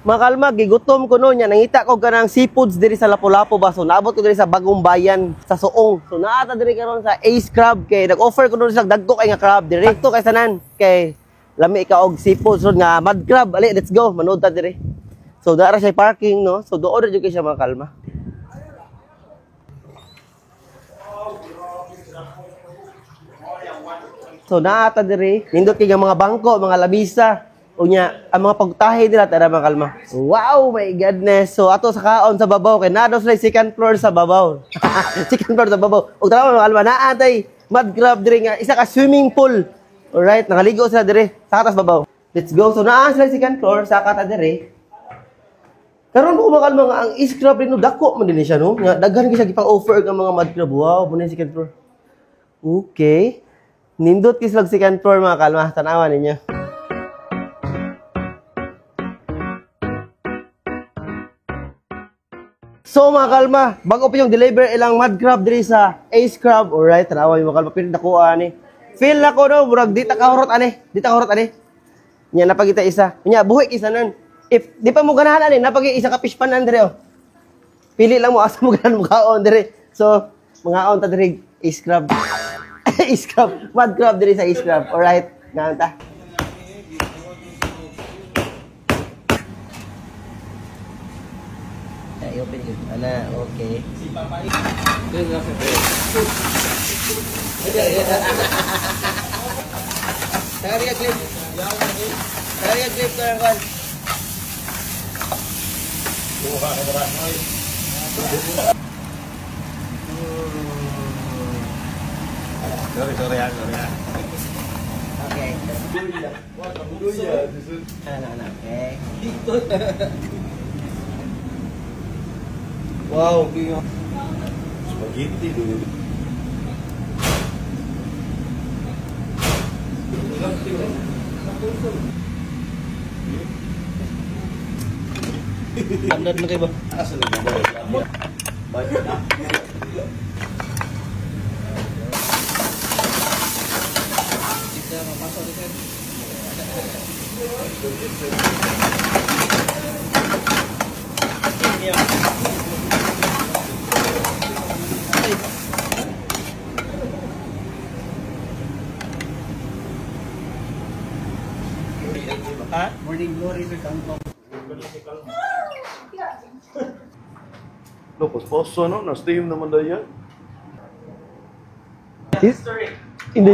Mga kalma, gigutom ko noon. Nangita ko ganang seafoods diri sa Lapu-Lapu ba. So naabot ko diri sa Bagong Bayan sa Suong. So naata diri karon sa Ace Crab kay nag-offer ko noon sa dagko kay nga crab diri. Sakto kay tanan kay lami ka og seafood so nga mad crab. Ali, let's go. Manood ta diri. So dara siya parking no. So doon jud kay siya mga kalma. So naata diri, nindot kay nga mga bangko, mga labisa. Unya, ang mga pagtahi nila, tara mga kalma. Wow, my goodness. So, ato sa kaon sa babaw. Kaya na sila second floor sa babaw. Second floor sa babaw. O tara mga kalma, naatay mud crab diri nga. Isa ka swimming pool. Alright, nakaligo sila diri. Sa katas babaw. Let's go. So, naa sila second floor. Sa kata diri. Karon mo mga kalma nga, ang Ace Crab rin, no, dako man din siya, no? Nga, daghan kasi ipang-offer ng mga mud crab. Wow, muna yung second floor. Okay. Nindot kislag second floor mga kalma. Tanawan ninyo. So mga kalma, bago pa yung deliver ilang mud crab diri sa Ace Crab. Alright, tanawa yung mga kalma, pero nakuha ani. Feel na ko no, murag di ta kahurot ani. Di ta kahurot ani. Nya napagita isa. Nya buhi isa nun. If di pa mo ganahan ani, napagi isa ka fish pan andre oh. Pili lang mo asa mo ganahan mo kaon diri. So, mga on ta diri Ace Crab. Ace Crab, mud crab diri sa Ace Crab. Alright, ganahan ta. I-open it. Ana, okay. Si Papa. Kaya clip. Kaya clip ko lang. Buha ka ba? Sorry. Okay. Ana, okay. Wow, spaghetti dulu. Standard na kayo ba? Asal na ba? Baik. Kita mapasok dito. Ha? Morning glory sa kanto. No, pues poso, no? Na-steam naman daw yan. History. In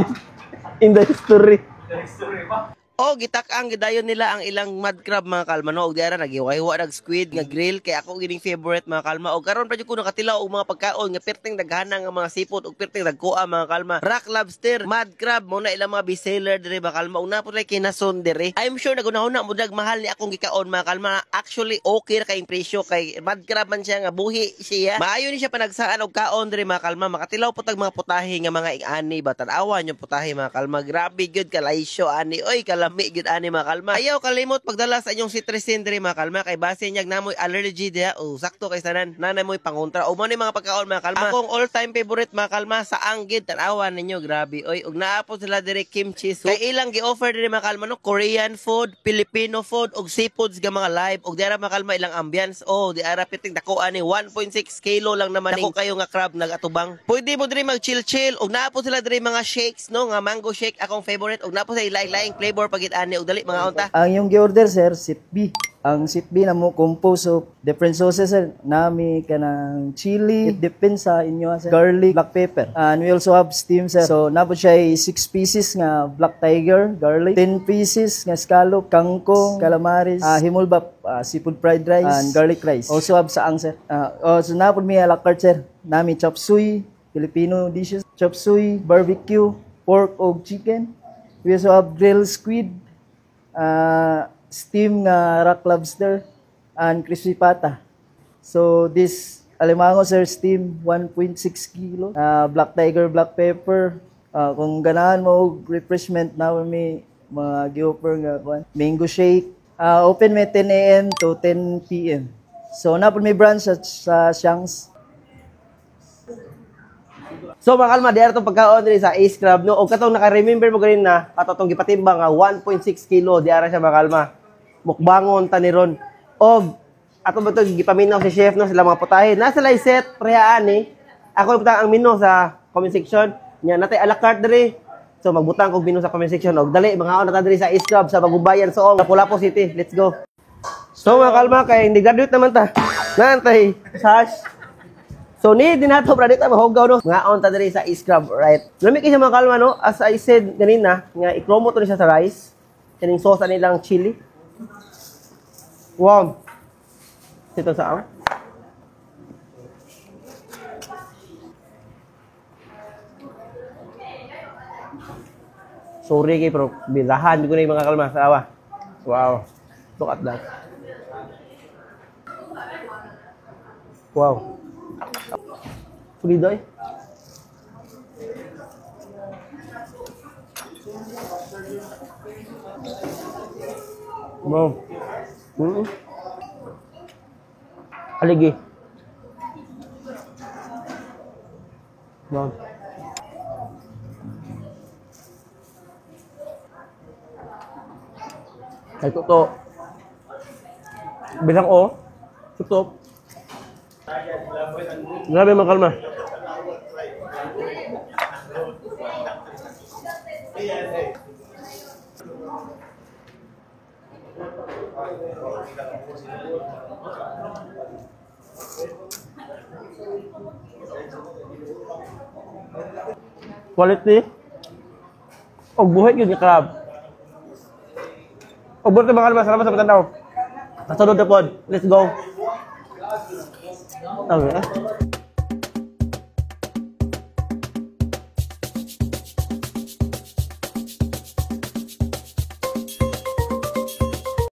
the history. The history pa. Oh, gitak-ang gidayon nila ang ilang mud crab mga kalma no. Og diara nagiwa-hiwa nag squid nga grill kay ako gining favorite mga kalma. Og karon pa jud ko nakatilaw og mga pagkaon nga perting daghana nga mga seafood og perting dagkoa mga kalma. Rock lobster, mud crab mo na ilang mga bestseller dire mga kalma. Og napod kay kinason dire. I'm sure nagunahuna mo dag mahal ni akong gikaon mga kalma. Actually okay ra kay presyo kay mud crab man siya nga buhi siya. Maayo ni siya panagsaan og kaon dire mga kalma. Makatilaw po tag mga putahe nga mga ing-ani ba tan-awan yung putahe mga kalma. Grabe good kalaysyo ani. Oy lami gid ani mga kalma. Ayaw kalimot pagdala sa inyong citizen diri mga kalma kay base niya namoy allergy diha o sakto kay sanan nanay moy pangontra o mo ni mga pagkaon mga kalma. Akong all time favorite mga kalma sa anggid tan-awan ninyo grabe oy ug naapod sila diri kimchi soup. Kay ilang gi-offer diri mga kalma no Korean food, Filipino food ug seafoods nga mga live ug diara mga kalma ilang ambience oh di ara piting dako ani 1.6 kilo lang naman dako kayo nga crab nagatubang. Pwede mo diri mag chill ug naapod sila diri mga shakes no nga mango shake akong favorite ug naapod sa laing flavor pagit ani og dali mga unta. Ang yung gi-order sir, sip B. Ang sip B na mo composed of different sauces sir. Nami kanang chili, it depends sa inyo sir. Garlic, black pepper. And we also have steam sir. So nabot siya 6 pieces nga black tiger, garlic, 10 pieces nga scallop, kangkong, calamaris, himulbap, seafood fried rice, and garlic rice. Also have saang sir. So nabot mi a la carte sir. Nami chop suey, Filipino dishes, chop suey, barbecue, pork o chicken. We also have grilled squid, steam nga rock lobster, and crispy pata. So this alimango sir, steam 1.6 kilo. Black tiger, black pepper. Kung ganahan mo refreshment na may mga gi-offer nga mango shake. Open may 10 AM to 10 PM. So napod may branch sa Shangs. So mga kalma, diyan itong pagkaon din sa Ace Crab, no? O katong naka-remember mo ganin na, katong gipatimbang nga 1.6 kilo, diyan siya mga kalma. mukbangon taniron. Og ato ba ito gipaminaw si chef no sila mga putahe. Nasa set prehaan eh. Ako ibutang ang menu sa comment section. Nya natay a la carte diri. So magbutang kog menu sa comment section og dali mga na ta diri sa East Club sa Bagubayan so Lapu-Lapu City. Let's go. So mga kalma kay hindi graduate naman ta. Nantay sash. So ni dinato pra dito mahugaw no. Mga on ta diri sa East Club, right? Lami kay mga kalma no. As I said ganina nga i-promote to ni siya sa rice. Kaning sauce nilang chili. Wow. Ito sa sorry kay pero bilahan ko na yung mga kalma sa awa. Wow. Look at that. Wow. Pulido eh. Wow. Haligi. Wow. Ay, to. Bilang O. Tutok. Grabe mga kalma. Quality. Og buhay yun yung crab. Og buhay mga kalma. Salamat sa patanaw. Kasunod na pod. Let's go. Okay.